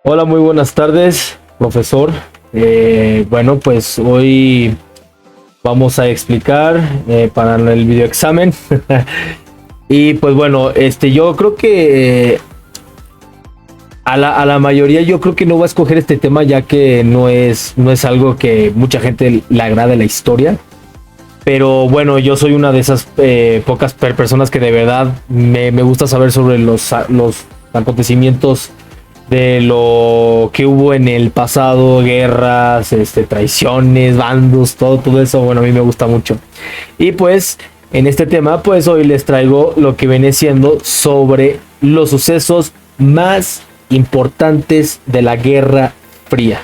Hola, muy buenas tardes, profesor. Bueno, pues hoy vamos a explicar para el video examen. Y pues bueno, yo creo que a la mayoría yo creo que no va a escoger este tema ya que no es algo que mucha gente le agrade la historia. Pero bueno, yo soy una de esas pocas personas que de verdad me gusta saber sobre los acontecimientos de lo que hubo en el pasado, guerras, traiciones, bandos, todo eso. Bueno, a mí me gusta mucho. Y pues en este tema, pues hoy les traigo lo que viene siendo sobre los sucesos más importantes de la Guerra Fría.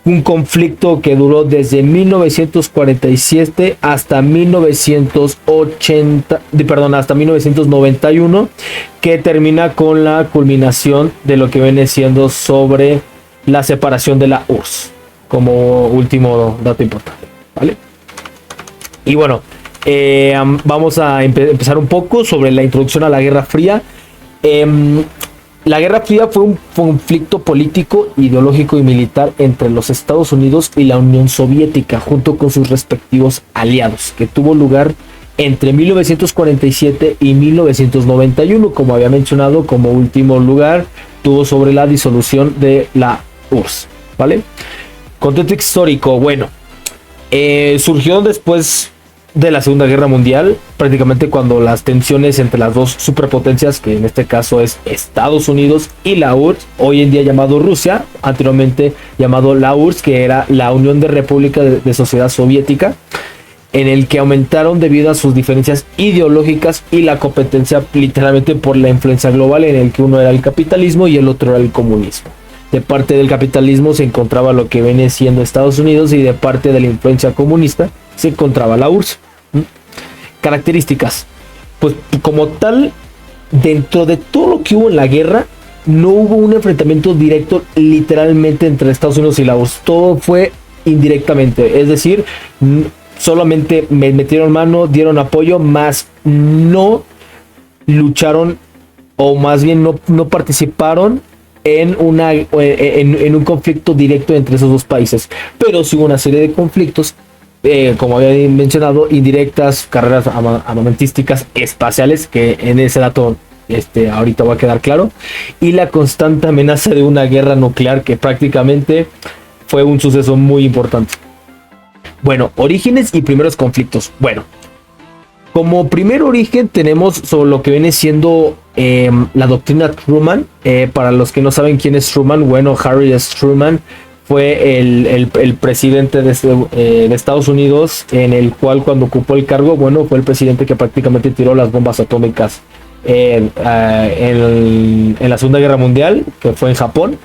Un conflicto que duró desde 1947 hasta 1980, perdón, hasta 1991, que termina con la culminación de lo que viene siendo sobre la separación de la URSS, como último dato importante, ¿vale? Y bueno, vamos a empezar un poco sobre la introducción a la Guerra Fría. La Guerra Fría fue un conflicto político, ideológico y militar entre los Estados Unidos y la Unión Soviética, junto con sus respectivos aliados, que tuvo lugar entre 1947 y 1991, como había mencionado. Como último lugar tuvo sobre la disolución de la URSS, ¿vale? Contexto histórico, bueno, surgió después de la Segunda Guerra Mundial, prácticamente cuando las tensiones entre las dos superpotencias, que en este caso es Estados Unidos y la URSS, hoy en día llamado Rusia, anteriormente llamado la URSS, que era la Unión de República de Sociedad Soviética, en el que aumentaron debido a sus diferencias ideológicas y la competencia literalmente por la influencia global, en el que uno era el capitalismo y el otro era el comunismo. De parte del capitalismo se encontraba lo que viene siendo Estados Unidos, y de parte de la influencia comunista se encontraba la URSS. Características, pues como tal, dentro de todo lo que hubo en la guerra, no hubo un enfrentamiento directo literalmente entre Estados Unidos y la URSS. Todo fue indirectamente, es decir, solamente metieron mano, dieron apoyo, más no lucharon, o más bien no participaron en un conflicto directo entre esos dos países. Pero sí hubo una serie de conflictos, como había mencionado, indirectas, carreras armamentísticas, espaciales, que en ese dato ahorita va a quedar claro, y la constante amenaza de una guerra nuclear, que prácticamente fue un suceso muy importante. Bueno, orígenes y primeros conflictos. Bueno, como primer origen tenemos sobre lo que viene siendo la doctrina Truman. Para los que no saben quién es Truman, bueno, Harry S. Truman fue el presidente de Estados Unidos, en el cual, cuando ocupó el cargo, bueno, fue el presidente que prácticamente tiró las bombas atómicas en la Segunda Guerra Mundial, que fue en Japón,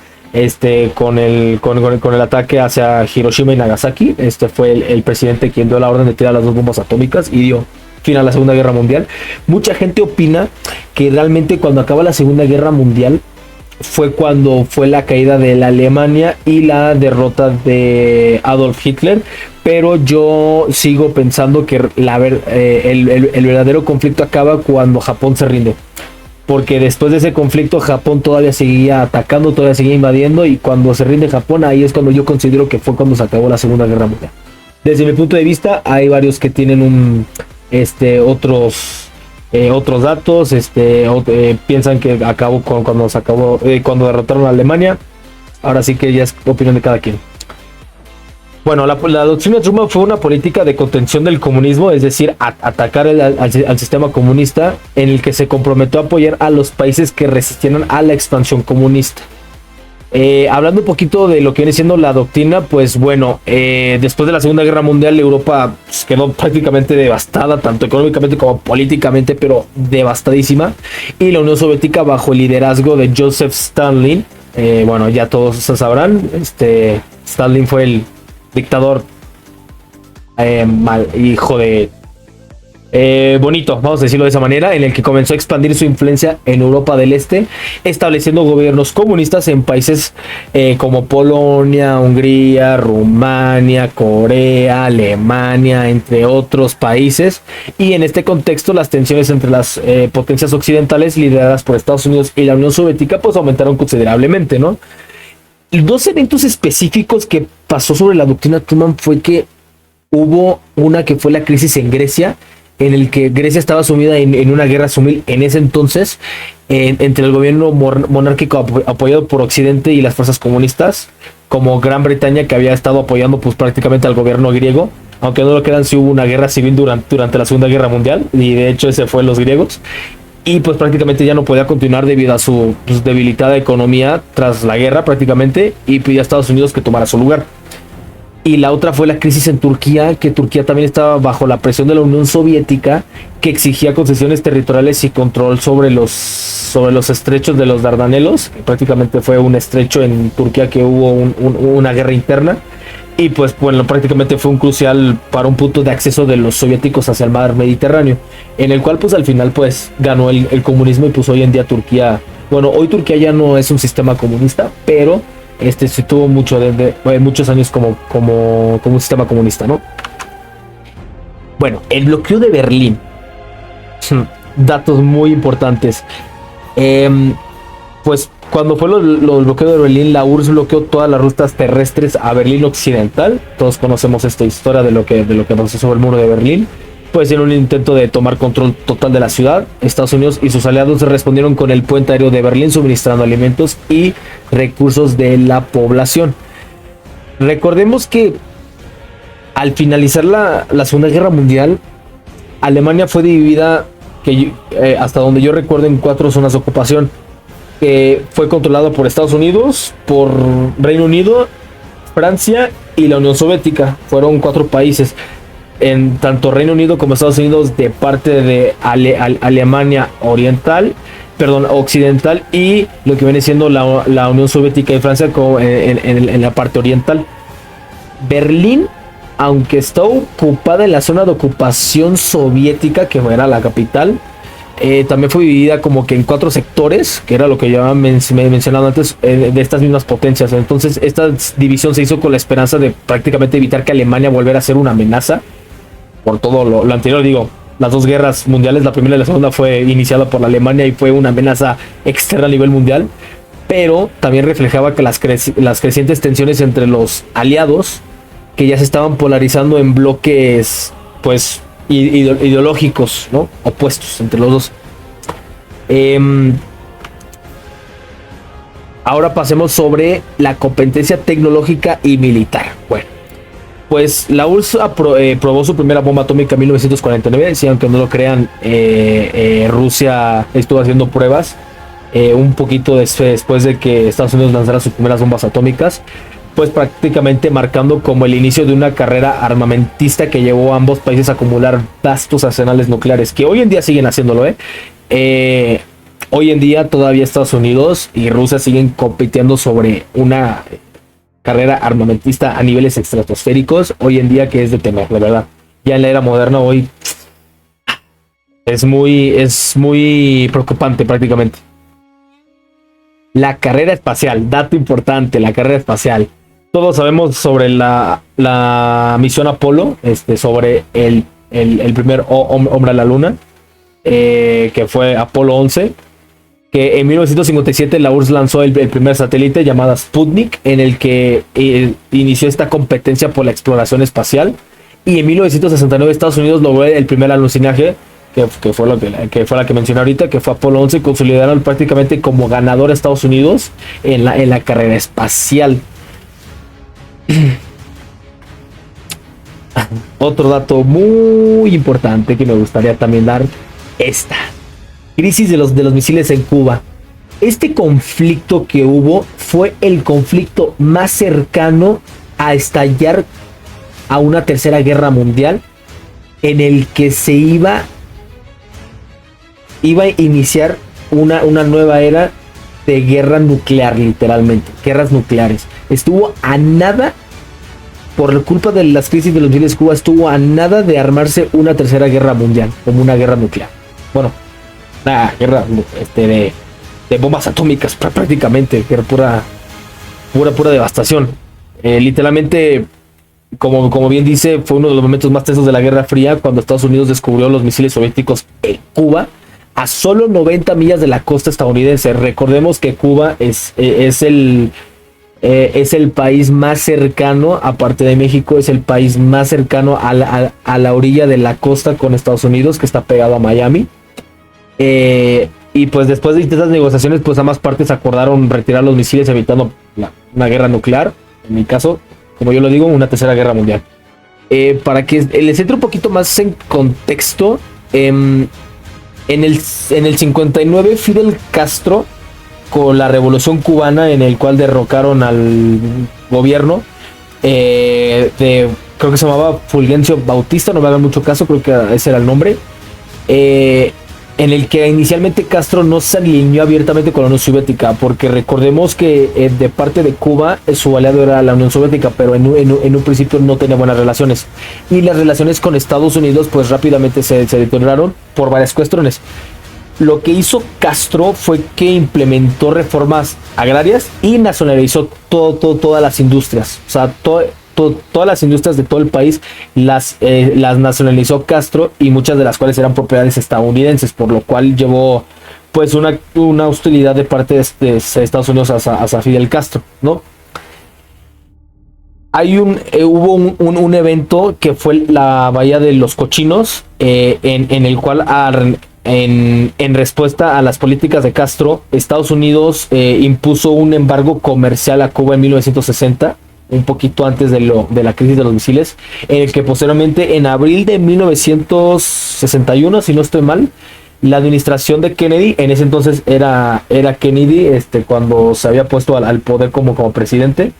con el ataque hacia Hiroshima y Nagasaki. Fue el presidente quien dio la orden de tirar las dos bombas atómicas y dio fin a la Segunda Guerra Mundial. Mucha gente opina que realmente cuando acaba la Segunda Guerra Mundial fue cuando fue la caída de la Alemania y la derrota de Adolf Hitler, pero yo sigo pensando que el verdadero conflicto acaba cuando Japón se rinde, porque después de ese conflicto Japón todavía seguía atacando, todavía seguía invadiendo, y cuando se rinde Japón, ahí es cuando yo considero que fue cuando se acabó la Segunda Guerra Mundial. Desde mi punto de vista, hay varios que tienen otros datos, piensan que acabó cuando derrotaron a Alemania. Ahora sí que ya es opinión de cada quien. Bueno, la doctrina Truman fue una política de contención del comunismo, es decir, atacar al sistema comunista, en el que se comprometió a apoyar a los países que resistieran a la expansión comunista. Hablando un poquito de lo que viene siendo la doctrina, pues bueno, después de la Segunda Guerra Mundial, Europa quedó prácticamente devastada, tanto económicamente como políticamente, pero devastadísima. Y la Unión Soviética, bajo el liderazgo de Joseph Stalin, bueno, ya todos sabrán, Stalin fue el dictador hijo de bonito, vamos a decirlo de esa manera, en el que comenzó a expandir su influencia en Europa del Este, estableciendo gobiernos comunistas en países como Polonia, Hungría, Rumania, Corea, Alemania, entre otros países. Y en este contexto, las tensiones entre las potencias occidentales lideradas por Estados Unidos y la Unión Soviética pues aumentaron considerablemente, ¿no? Dos eventos específicos que pasó sobre la doctrina Truman fue que hubo una que fue la crisis en Grecia, en el que Grecia estaba sumida en una guerra civil en ese entonces, entre el gobierno monárquico apoyado por Occidente y las fuerzas comunistas, como Gran Bretaña, que había estado apoyando pues prácticamente al gobierno griego, aunque no lo crean, sí hubo una guerra civil durante la Segunda Guerra Mundial, y de hecho ese fue los griegos, y pues prácticamente ya no podía continuar debido a su pues, debilitada economía tras la guerra prácticamente, y pidió a Estados Unidos que tomara su lugar. Y la otra fue la crisis en Turquía, que Turquía también estaba bajo la presión de la Unión Soviética, que exigía concesiones territoriales y control sobre los estrechos de los Dardanelos. Prácticamente fue un estrecho en Turquía que hubo una guerra interna. Y pues bueno, prácticamente fue un crucial para un punto de acceso de los soviéticos hacia el mar Mediterráneo, en el cual pues al final pues ganó el comunismo, y pues hoy en día Turquía, bueno, hoy Turquía ya no es un sistema comunista, pero se tuvo muchos años como un sistema comunista, ¿no? Bueno, el bloqueo de Berlín. Datos muy importantes. Pues cuando fue los bloqueos de Berlín, la URSS bloqueó todas las rutas terrestres a Berlín Occidental. Todos conocemos esta historia de lo que pasó sobre el muro de Berlín. Pues en un intento de tomar control total de la ciudad, Estados Unidos y sus aliados respondieron con el puente aéreo de Berlín, suministrando alimentos y recursos de la población. Recordemos que al finalizar la Segunda Guerra Mundial, Alemania fue dividida, hasta donde yo recuerdo, en 4 zonas de ocupación. Fue controlado por Estados Unidos, por Reino Unido, Francia y la Unión Soviética. Fueron 4 países. En tanto Reino Unido como Estados Unidos de parte de Alemania occidental, y lo que viene siendo la Unión Soviética y Francia en la parte oriental. Berlín, aunque está ocupada en la zona de ocupación soviética, que era la capital, también fue dividida como que en 4 sectores, que era lo que ya me mencionado antes, de estas mismas potencias. Entonces esta división se hizo con la esperanza de prácticamente evitar que Alemania volviera a ser una amenaza. Por todo lo anterior, digo, las 2 guerras mundiales, la primera y la segunda, fue iniciada por la Alemania y fue una amenaza externa a nivel mundial, pero también reflejaba que las crecientes tensiones entre los aliados, que ya se estaban polarizando en bloques, pues, ideológicos, ¿no? Opuestos entre los dos. Ahora pasemos sobre la competencia tecnológica y militar. Bueno, pues la URSS probó su primera bomba atómica en 1949. Sí, aunque no lo crean, Rusia estuvo haciendo pruebas un poquito después de que Estados Unidos lanzara sus primeras bombas atómicas, pues prácticamente marcando como el inicio de una carrera armamentista que llevó a ambos países a acumular vastos arsenales nucleares, que hoy en día siguen haciéndolo. Hoy en día todavía Estados Unidos y Rusia siguen compitiendo sobre una carrera armamentista a niveles estratosféricos hoy en día, que es de temer, de verdad. Ya en la era moderna hoy es muy preocupante prácticamente. La carrera espacial, dato importante, la carrera espacial. Todos sabemos sobre la misión Apolo, sobre el primer hombre a la luna, que fue Apolo 11. Que en 1957 la URSS lanzó el primer satélite llamado Sputnik, en el que inició esta competencia por la exploración espacial. Y en 1969 Estados Unidos logró el primer alunizaje, que fue la que mencioné ahorita, que fue Apolo 11, y consolidaron prácticamente como ganador a Estados Unidos en la carrera espacial. Otro dato muy importante que me gustaría también dar: esta crisis de los misiles en Cuba. Este conflicto que hubo fue el conflicto más cercano a estallar a una tercera guerra mundial, en el que se iba a iniciar una nueva era de guerra nuclear, literalmente, guerras nucleares. Estuvo a nada, por culpa de las crisis de los misiles, Cuba estuvo a nada de armarse una tercera guerra mundial, como una guerra nuclear. Bueno, una guerra de bombas atómicas prácticamente, que era pura devastación. Literalmente, como bien dice, fue uno de los momentos más tensos de la Guerra Fría, cuando Estados Unidos descubrió los misiles soviéticos en Cuba, a solo 90 millas de la costa estadounidense. Recordemos que Cuba es es el país más cercano, aparte de México, es el país más cercano a la orilla de la costa con Estados Unidos, que está pegado a Miami. Y pues después de distintas negociaciones, pues ambas partes acordaron retirar los misiles, evitando una guerra nuclear, en mi caso, como yo lo digo, una tercera guerra mundial. Para que les entre un poquito más en contexto, en el 59 Fidel Castro, con la revolución cubana en el cual derrocaron al gobierno creo que se llamaba Fulgencio Bautista, no me hagan mucho caso, creo que ese era el nombre, en el que inicialmente Castro no se alineó abiertamente con la Unión Soviética, porque recordemos que de parte de Cuba su aliado era la Unión Soviética, pero en un principio no tenía buenas relaciones, y las relaciones con Estados Unidos pues rápidamente se deterioraron por varias cuestiones. Lo que hizo Castro fue que implementó reformas agrarias y nacionalizó todas las industrias, o sea, todas las industrias de todo el país las nacionalizó Castro, y muchas de las cuales eran propiedades estadounidenses, por lo cual llevó pues una hostilidad de parte de Estados Unidos hacia Fidel Castro, ¿no? Hubo un evento que fue la Bahía de los Cochinos, en el cual en respuesta a las políticas de Castro, Estados Unidos impuso un embargo comercial a Cuba en 1960, un poquito antes de la crisis de los misiles, en el que posteriormente, en abril de 1961, si no estoy mal, la administración de Kennedy, en ese entonces era Kennedy, cuando se había puesto al poder como presidente,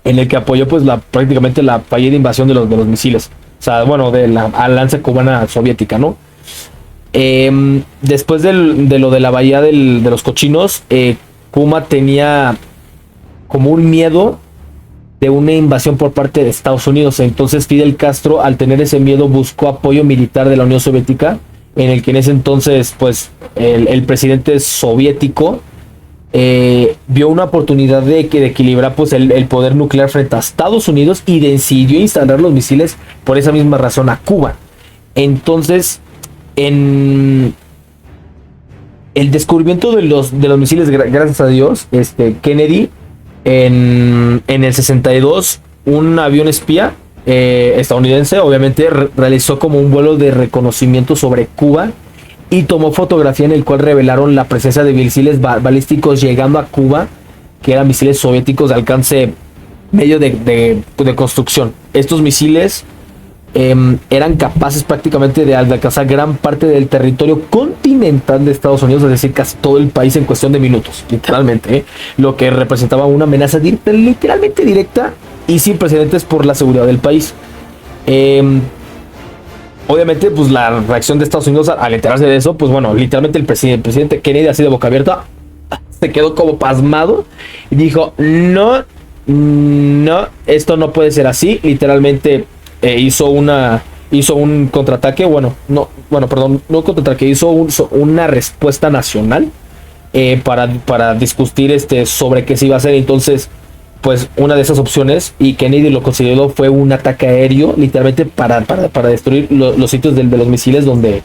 en el que apoyó pues prácticamente la fallida invasión de los misiles, o sea, bueno, de la alianza cubana soviética, ¿no? Después de lo de la Bahía de los Cochinos, Cuba tenía como un miedo de una invasión por parte de Estados Unidos. Entonces Fidel Castro, al tener ese miedo, buscó apoyo militar de la Unión Soviética, en el que en ese entonces pues el presidente soviético vio una oportunidad de equilibrar pues el poder nuclear frente a Estados Unidos, y decidió instalar los misiles por esa misma razón a Cuba. Entonces, en el descubrimiento de los misiles, gracias a Dios, Kennedy, en el 62, un avión espía estadounidense obviamente realizó como un vuelo de reconocimiento sobre Cuba, y tomó fotografía en el cual revelaron la presencia de misiles balísticos llegando a Cuba, que eran misiles soviéticos de alcance medio de construcción. Estos misiles eran capaces prácticamente de alcanzar gran parte del territorio continental de Estados Unidos, es decir, casi todo el país en cuestión de minutos, literalmente, lo que representaba una amenaza literalmente directa y sin precedentes por la seguridad del país. Obviamente, pues la reacción de Estados Unidos al enterarse de eso, pues bueno, literalmente el presidente Kennedy, así de boca abierta, se quedó como pasmado y dijo: no, esto no puede ser así. Literalmente hizo un contraataque, no contraataque, hizo una respuesta nacional para discutir sobre qué se iba a hacer. Entonces, pues una de esas opciones, y Kennedy lo consideró, fue un ataque aéreo, literalmente para destruir los sitios de los misiles donde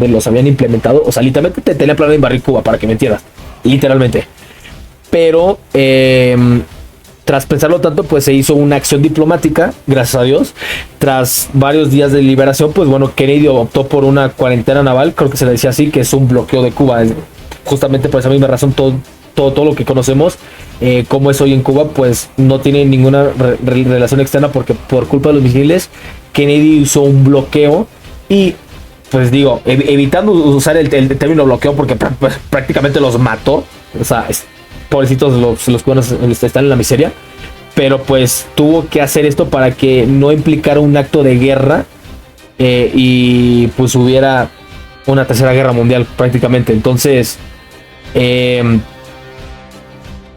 los habían implementado. O sea, literalmente tenía planeado invadir Cuba, para que me entiendas, literalmente. Pero tras pensarlo tanto, pues se hizo una acción diplomática, gracias a Dios. Tras varios días de liberación, pues bueno, Kennedy optó por una cuarentena naval, creo que se le decía así, que es un bloqueo de Cuba. Justamente por esa misma razón, todo lo que conocemos como es hoy en Cuba, pues no tiene ninguna relación externa, porque por culpa de los misiles, Kennedy usó un bloqueo. Y pues digo, evitando usar el término bloqueo, porque prácticamente los mató. O sea, pobrecitos los cubanos están en la miseria, pero pues tuvo que hacer esto para que no implicara un acto de guerra, y pues hubiera una tercera guerra mundial prácticamente. Entonces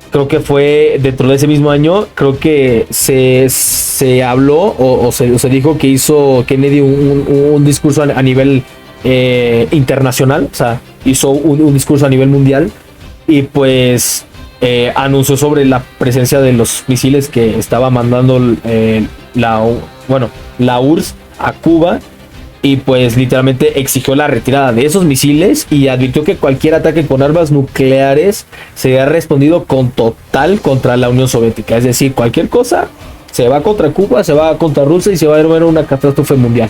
creo que fue dentro de ese mismo año, creo que se habló o se dijo que hizo Kennedy un discurso a nivel internacional. O sea, hizo un discurso a nivel mundial, y pues anunció sobre la presencia de los misiles que estaba mandando la URSS a Cuba. y pues literalmente exigió la retirada de esos misiles y advirtió que cualquier ataque con armas nucleares sería respondido con total contra la Unión Soviética. Es decir, cualquier cosa se va contra Cuba, se va contra Rusia y se va a ver una catástrofe mundial.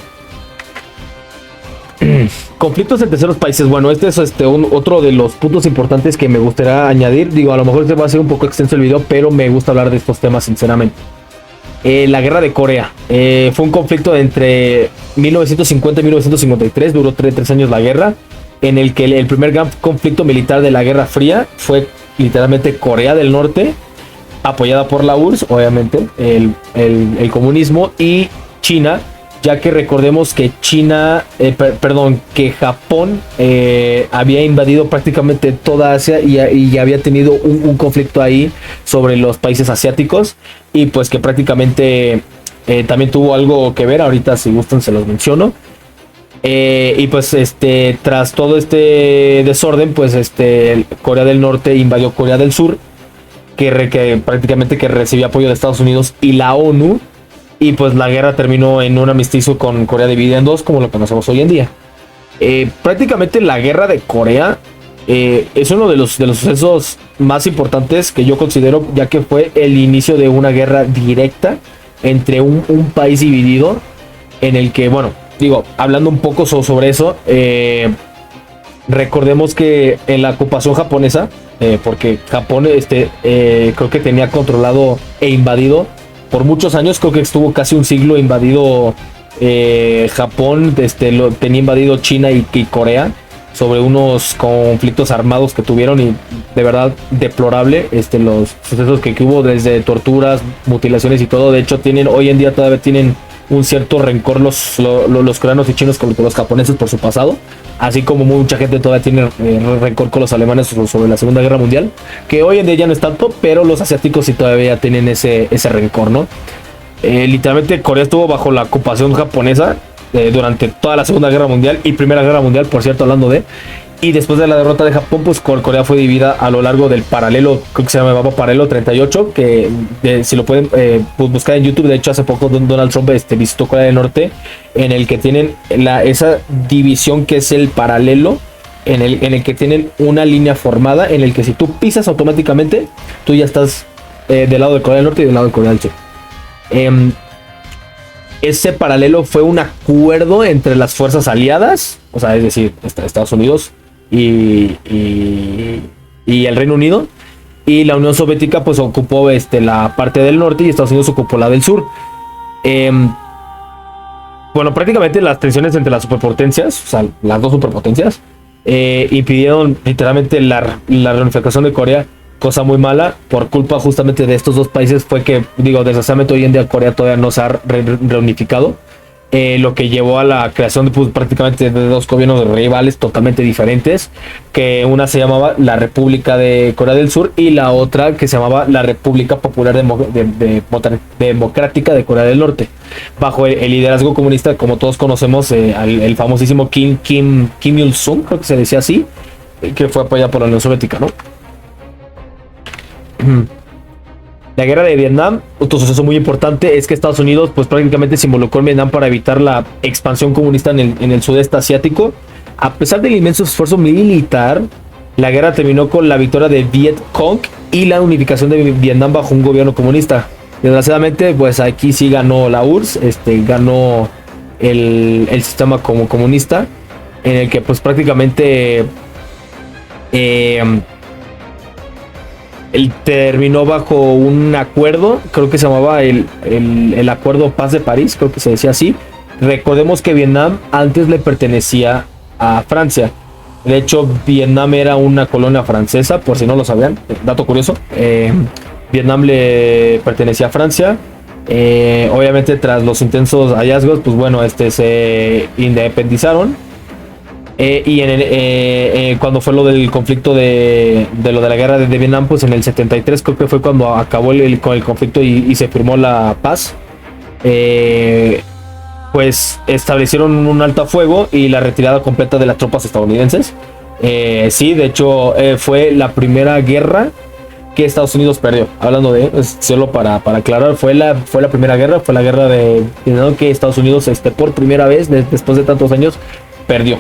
Conflictos en terceros países. Bueno, este es otro de los puntos importantes que me gustaría añadir. Digo, a lo mejor este va a ser un poco extenso el video, pero me gusta hablar de estos temas sinceramente. La guerra de Corea. Fue un conflicto entre 1950 y 1953. Duró 3 años la guerra, en el que el primer gran conflicto militar de la Guerra Fría fue literalmente Corea del Norte, apoyada por la URSS, obviamente, el comunismo, y China, ya que recordemos que que Japón había invadido prácticamente toda Asia y había tenido un conflicto ahí sobre los países asiáticos, y pues que prácticamente también tuvo algo que ver. Ahorita, si gustan, se los menciono. Y pues tras todo este desorden, pues Corea del Norte invadió Corea del Sur, que prácticamente que recibía apoyo de Estados Unidos y la ONU. Y pues la guerra terminó en un armisticio con Corea dividida en dos, como lo conocemos hoy en día. Prácticamente la guerra de Corea es uno de los sucesos más importantes que yo considero, ya que fue el inicio de una guerra directa entre un país dividido, en el que, bueno, digo, hablando un poco sobre eso, recordemos que en la ocupación japonesa, porque Japón creo que tenía controlado e invadido por muchos años, creo que estuvo casi un siglo invadido Japón, lo tenía invadido China y Corea, sobre unos conflictos armados que tuvieron, y de verdad deplorable los sucesos que hubo, desde torturas, mutilaciones y todo. De hecho, hoy en día todavía tienen un cierto rencor los coreanos y chinos con los japoneses por su pasado, así como mucha gente todavía tiene rencor con los alemanes sobre la Segunda Guerra Mundial, que hoy en día ya no es tanto, pero los asiáticos sí todavía tienen ese rencor, ¿no? Literalmente Corea estuvo bajo la ocupación japonesa durante toda la Segunda Guerra Mundial y Primera Guerra Mundial, por cierto, hablando de... Y después de la derrota de Japón, pues Corea fue dividida a lo largo del paralelo, creo que se llamaba paralelo 38, que si lo pueden buscar en YouTube. De hecho, hace poco Donald Trump visitó Corea del Norte, en el que tienen esa división que es el paralelo, en el que tienen una línea formada, en el que si tú pisas automáticamente, tú ya estás del lado de Corea del Norte y del lado de Corea del Sur. Ese paralelo fue un acuerdo entre las fuerzas aliadas, o sea, es decir, Estados Unidos y el Reino Unido, y la Unión Soviética pues ocupó la parte del norte y Estados Unidos ocupó la del sur. Bueno, prácticamente las tensiones entre las superpotencias, o sea, las dos superpotencias, impidieron literalmente la reunificación de Corea, cosa muy mala. Por culpa justamente de estos dos países fue que, digo, desgraciadamente hoy en día Corea todavía no se ha reunificado, lo que llevó a la creación de prácticamente de dos gobiernos rivales totalmente diferentes, que una se llamaba la República de Corea del Sur y la otra que se llamaba la República Popular Democrática de Corea del Norte, bajo el liderazgo comunista, como todos conocemos, el famosísimo Kim Il-sung, creo que se decía así, que fue apoyado por la Unión Soviética, ¿no? La guerra de Vietnam, otro suceso muy importante es que Estados Unidos pues prácticamente se involucró en Vietnam para evitar la expansión comunista en el sudeste asiático. A pesar del inmenso esfuerzo militar, la guerra terminó con la victoria de Viet Cong y la unificación de Vietnam bajo un gobierno comunista. Desgraciadamente pues aquí sí ganó la URSS, ganó el sistema como comunista, en el que pues prácticamente él terminó bajo un acuerdo, creo que se llamaba el Acuerdo Paz de París, creo que se decía así. Recordemos que Vietnam antes le pertenecía a Francia. De hecho, Vietnam era una colonia francesa, por si no lo sabían, dato curioso. Vietnam le pertenecía a Francia. Obviamente, tras los intensos hallazgos, pues bueno, se independizaron. Cuando fue lo del conflicto de lo de la guerra de Vietnam, pues en el 73 creo que fue cuando acabó con el conflicto y se firmó la paz. Pues establecieron un alto a fuego y la retirada completa de las tropas estadounidenses. Sí, de hecho fue la primera guerra que Estados Unidos perdió. Hablando de, solo para aclarar, fue la primera guerra, fue la guerra de Vietnam que Estados Unidos por primera vez después de tantos años perdió.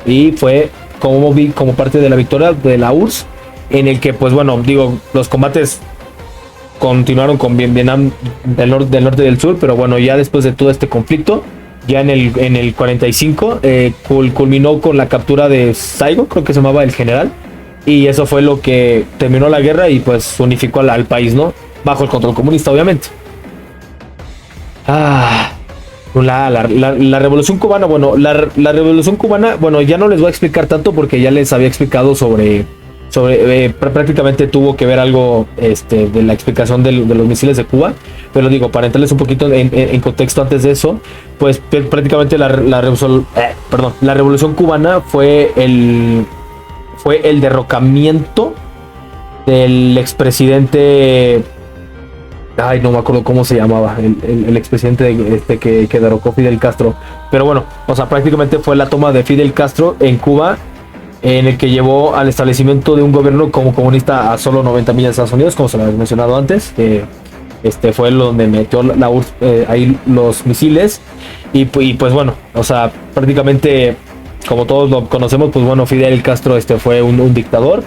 Y fue como parte de la victoria de la URSS, en el que pues bueno, digo, los combates continuaron con Vietnam del norte y del sur, pero bueno, ya después de todo este conflicto, ya en el 45 culminó con la captura de Saigon, creo que se llamaba el general, y eso fue lo que terminó la guerra y pues unificó al país, ¿no? Bajo el control comunista, obviamente. La revolución cubana, bueno, la revolución cubana, bueno, ya no les voy a explicar tanto porque ya les había explicado sobre prácticamente tuvo que ver algo de la explicación de los misiles de Cuba, pero digo, para entrarles un poquito en contexto antes de eso, pues prácticamente la revolución cubana fue el derrocamiento del expresidente, ay, no me acuerdo cómo se llamaba, el expresidente que derrocó Fidel Castro, pero bueno, o sea, prácticamente fue la toma de Fidel Castro en Cuba, en el que llevó al establecimiento de un gobierno como comunista a solo 90 millas de Estados Unidos, como se lo había mencionado antes. Fue donde metió la URSS ahí los misiles y pues bueno, o sea, prácticamente como todos lo conocemos, pues bueno, Fidel Castro fue un dictador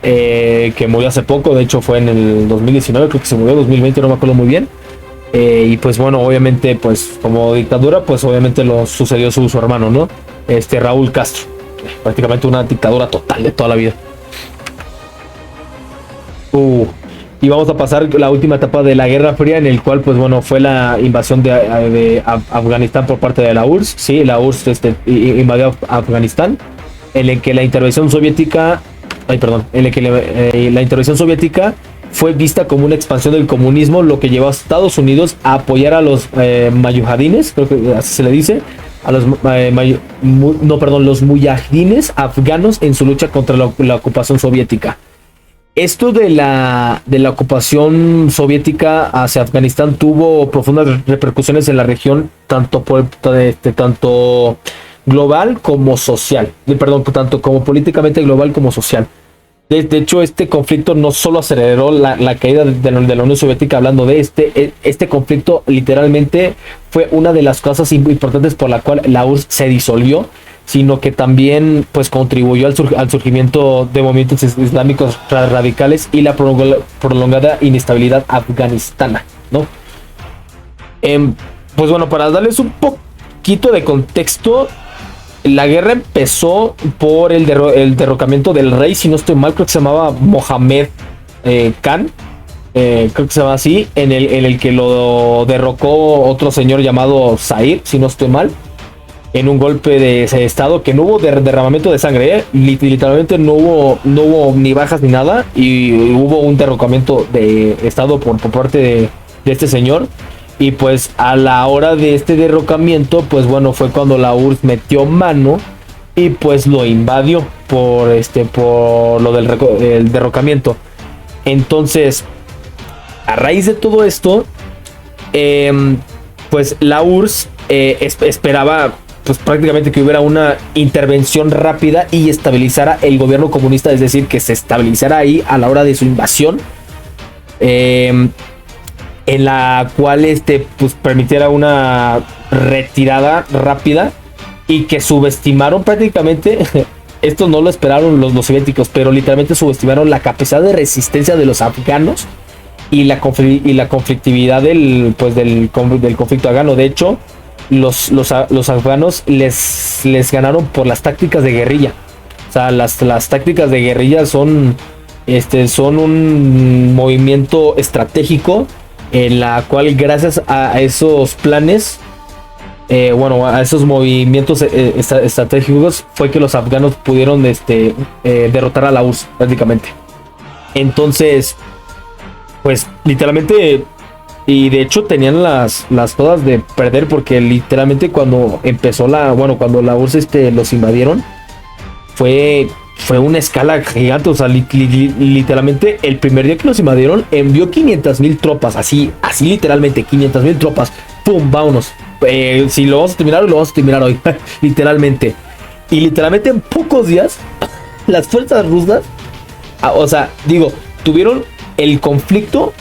que murió hace poco, de hecho fue en el 2019, creo que se murió en 2020, no me acuerdo muy bien. Y pues bueno, obviamente pues como dictadura, pues obviamente lo sucedió su hermano, ¿no? Raúl Castro. Prácticamente una dictadura total de toda la vida. Y vamos a pasar la última etapa de la Guerra Fría, en el cual pues bueno fue la invasión de Afganistán por parte de la URSS. Sí, la URSS invadió Afganistán, en el que la intervención soviética, la intervención soviética fue vista como una expansión del comunismo, lo que llevó a Estados Unidos a apoyar a los mayujadines, creo que así se le dice, a los los mujahidines afganos en su lucha contra la ocupación soviética. Esto de la ocupación soviética hacia Afganistán tuvo profundas repercusiones en la región, tanto global como social, tanto como políticamente global como social. De hecho, este conflicto no solo aceleró la caída de la Unión Soviética, hablando de este conflicto literalmente fue una de las causas importantes por la cual la URSS se disolvió, sino que también pues contribuyó al surgimiento de movimientos islámicos radicales y la prolongada inestabilidad afganistana, ¿no? Pues bueno, para darles un poquito de contexto, la guerra empezó por el derrocamiento del rey, si no estoy mal, creo que se llamaba Mohammed Khan, creo que se llama así, en el que lo derrocó otro señor llamado Zahir, si no estoy mal, en un golpe de ese estado que no hubo derramamiento de sangre, literalmente no hubo ni bajas ni nada, y hubo un derrocamiento de estado por parte de este señor. Y pues a la hora de este derrocamiento, pues bueno, fue cuando la URSS metió mano y pues lo invadió por lo del derrocamiento. Entonces, a raíz de todo esto, pues la URSS esperaba pues prácticamente que hubiera una intervención rápida y estabilizara el gobierno comunista, es decir, que se estabilizara ahí a la hora de su invasión. En la cual pues permitiera una retirada rápida, y que subestimaron prácticamente, esto no lo esperaron los soviéticos, pero literalmente subestimaron la capacidad de resistencia de los afganos y la conflictividad del conflicto afgano. De hecho, los afganos les ganaron por las tácticas de guerrilla. O sea, las tácticas de guerrilla son un movimiento estratégico, en la cual gracias a esos planes, a esos movimientos estratégicos, fue que los afganos pudieron derrotar a la URSS prácticamente. Entonces, pues literalmente, y de hecho tenían las todas de perder, porque literalmente cuando cuando la URSS los invadieron, fue una escala gigante. O sea, literalmente el primer día que los invadieron, envió 500,000 tropas, así literalmente 500,000 tropas, pum, vámonos, si lo vamos a terminar hoy, lo vamos a terminar hoy. Literalmente, y literalmente en pocos días las fuerzas rusas, tuvieron el conflicto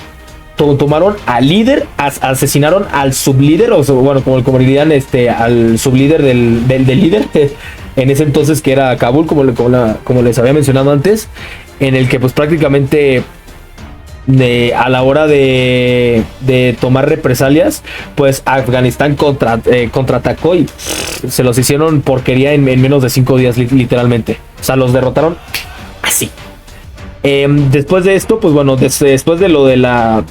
tomaron al líder, asesinaron al sublíder, o bueno, como dirían, al sublíder del líder, en ese entonces, que era Kabul, como les había mencionado antes, en el que pues prácticamente a la hora de tomar represalias, pues Afganistán contraatacó y se los hicieron porquería en menos de 5 días, literalmente. O sea, los derrotaron así. Después de esto, pues bueno, después de la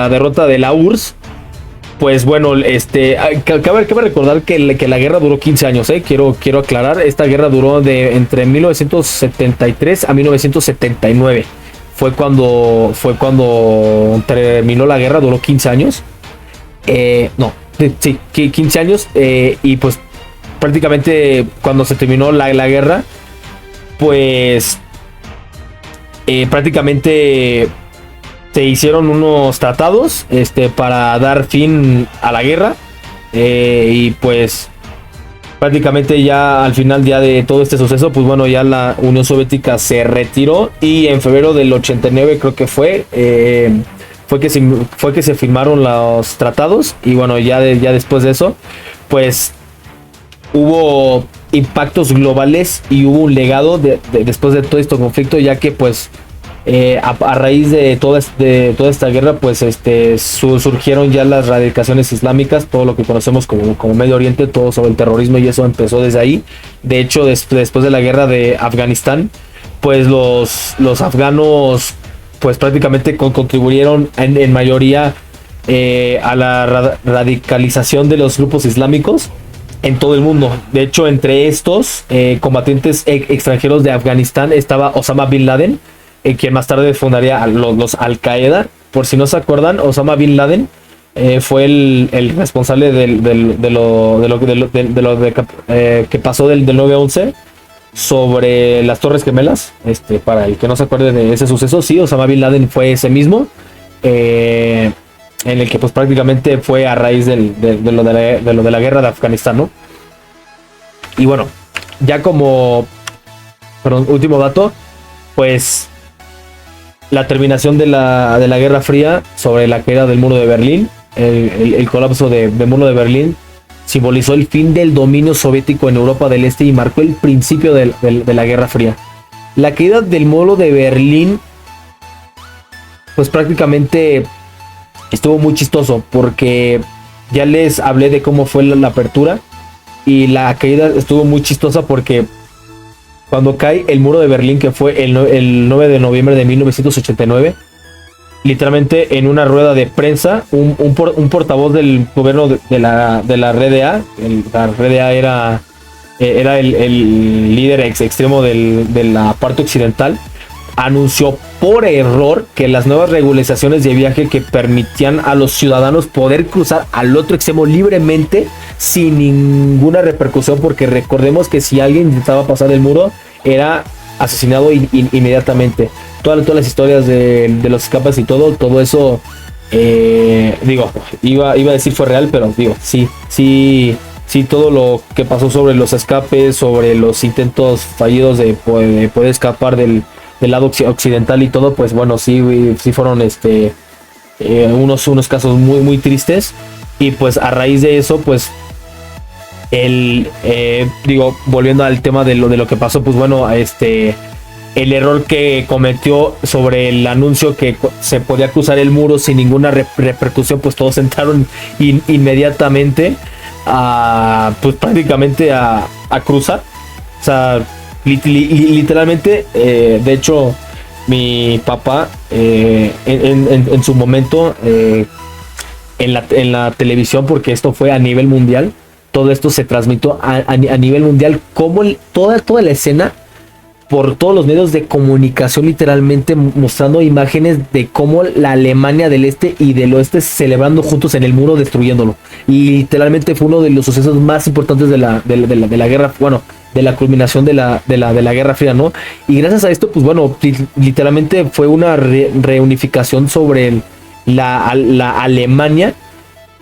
derrota de la URSS, pues bueno, cabe recordar que la guerra duró 15 años, quiero aclarar. Esta guerra duró entre 1973 a 1979. Fue cuando terminó la guerra, duró 15 años. Sí, 15 años. Y pues prácticamente cuando se terminó la guerra, pues prácticamente se hicieron unos tratados para dar fin a la guerra. Y pues prácticamente ya al final ya de todo este suceso, pues bueno, ya la Unión Soviética se retiró y en febrero del 89 creo que fue que se firmaron los tratados. Y bueno, ya después de eso, pues hubo impactos globales y hubo un legado después de todo este conflicto, ya que pues a raíz de toda esta guerra, pues surgieron ya las radicaciones islámicas, todo lo que conocemos como Medio Oriente, todo sobre el terrorismo, y eso empezó desde ahí. De hecho, después de la guerra de Afganistán, pues los afganos pues prácticamente contribuyeron en mayoría a la radicalización de los grupos islámicos en todo el mundo. De hecho, entre estos combatientes extranjeros de Afganistán estaba Osama Bin Laden, quien más tarde fundaría los Al-Qaeda. Por si no se acuerdan, Osama Bin Laden fue el responsable de lo que pasó del 9/11 sobre las Torres Gemelas. Para el que no se acuerde de ese suceso, sí, Osama Bin Laden fue ese mismo, en el que pues prácticamente fue a raíz de lo de la guerra de Afganistán, ¿no? Y bueno, ya último dato, pues la terminación de la Guerra Fría sobre la caída del muro de Berlín, el colapso del muro de Berlín simbolizó el fin del dominio soviético en Europa del Este y marcó el principio de la Guerra Fría. La caída del muro de Berlín, pues prácticamente estuvo muy chistoso, porque ya les hablé de cómo fue la apertura, y la caída estuvo muy chistosa porque cuando cae el muro de Berlín, que fue el 9 de noviembre de 1989, literalmente en una rueda de prensa, un portavoz del gobierno de la RDA, la RDA era el líder extremo de la parte occidental, anunció por error que las nuevas regularizaciones de viaje que permitían a los ciudadanos poder cruzar al otro extremo libremente sin ninguna repercusión, porque recordemos que si alguien intentaba pasar el muro era asesinado inmediatamente. Todas las historias de los escapes y todo eso, iba a decir fue real, pero sí, todo lo que pasó sobre los escapes, sobre los intentos fallidos de poder escapar del lado occidental y todo, pues bueno, sí fueron unos casos muy muy tristes. Y pues a raíz de eso, pues volviendo al tema de lo que pasó, pues bueno, el error que cometió sobre el anuncio que se podía cruzar el muro sin ninguna repercusión, pues todos entraron inmediatamente pues prácticamente a cruzar. O sea, literalmente, de hecho, mi papá en su momento, en la televisión, porque esto fue a nivel mundial, todo esto se transmitió a nivel mundial, como toda la escena, por todos los medios de comunicación, literalmente mostrando imágenes de cómo la Alemania del Este y del Oeste celebrando juntos en el muro, destruyéndolo. Y literalmente fue uno de los sucesos más importantes de la guerra, bueno, de la culminación de la Guerra Fría, ¿no? Y gracias a esto, pues bueno, literalmente fue una reunificación sobre la Alemania,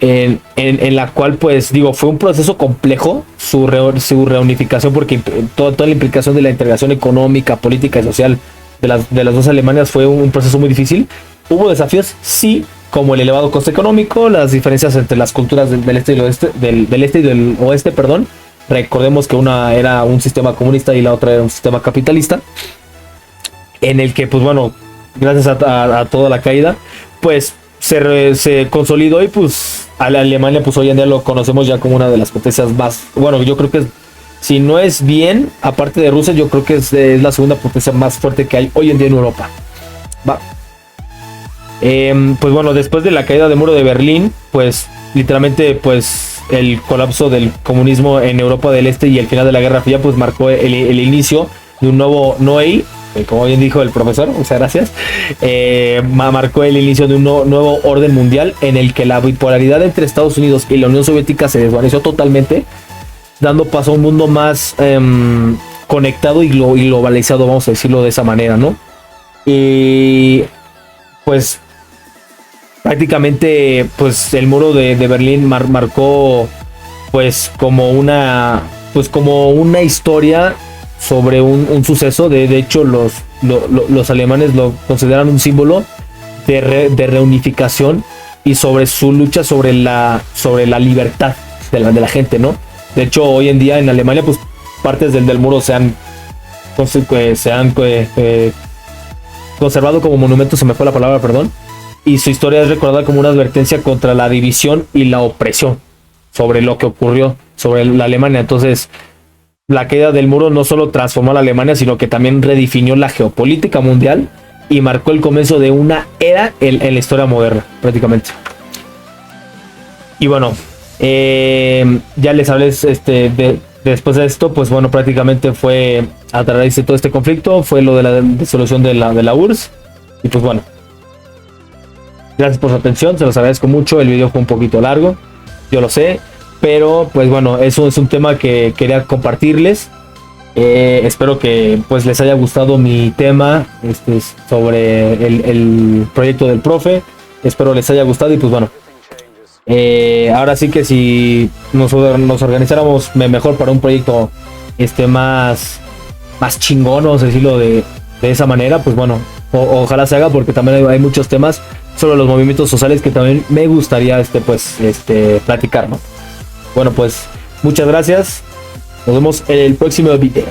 en la cual, pues fue un proceso complejo su reunificación, porque toda la implicación de la integración económica, política y social de las dos Alemanias fue un proceso muy difícil. Hubo desafíos, sí, como el elevado coste económico, las diferencias entre las culturas del este y el oeste, del este y del oeste, perdón. Recordemos que una era un sistema comunista y la otra era un sistema capitalista, en el que, pues bueno, gracias a toda la caída, pues se consolidó, y pues a la Alemania, pues hoy en día lo conocemos ya como una de las potencias más, bueno, yo creo que si no es bien, aparte de Rusia, yo creo que es la segunda potencia más fuerte que hay hoy en día en Europa. Va. Pues bueno, después de la caída del muro de Berlín, pues literalmente, pues el colapso del comunismo en Europa del Este y el final de la Guerra Fría, pues marcó el inicio de un nuevo Noel, como bien dijo el profesor, muchas gracias. Marcó el inicio de un nuevo orden mundial, en el que la bipolaridad entre Estados Unidos y la Unión Soviética se desvaneció totalmente, dando paso a un mundo más conectado y globalizado, vamos a decirlo de esa manera, ¿no? Y pues prácticamente, pues el muro de Berlín marcó pues como una historia sobre un suceso. De hecho, los alemanes lo consideran un símbolo de reunificación y sobre su lucha sobre la libertad de la gente, ¿no? De hecho, hoy en día en Alemania, pues partes del muro se han conservado como monumentos, se me fue la palabra, perdón. Y su historia es recordada como una advertencia contra la división y la opresión sobre lo que ocurrió sobre la Alemania. Entonces, la caída del muro no solo transformó a la Alemania, sino que también redefinió la geopolítica mundial y marcó el comienzo de una era en la historia moderna, prácticamente. Y bueno, ya les hablé después de esto, pues bueno, prácticamente fue a través de todo este conflicto, fue lo de la disolución de la URSS. Y pues bueno, gracias por su atención, se los agradezco mucho. El video fue un poquito largo, yo lo sé, pero pues bueno, eso es un tema que quería compartirles. Espero que pues les haya gustado mi tema sobre el proyecto del profe. Espero les haya gustado y pues bueno, ahora sí que si nos organizáramos mejor para un proyecto más chingón, vamos a decirlo de esa manera, pues bueno, ojalá se haga, porque también hay muchos temas sobre los movimientos sociales que también me gustaría platicar, ¿no? Bueno, pues muchas gracias, nos vemos en el próximo video.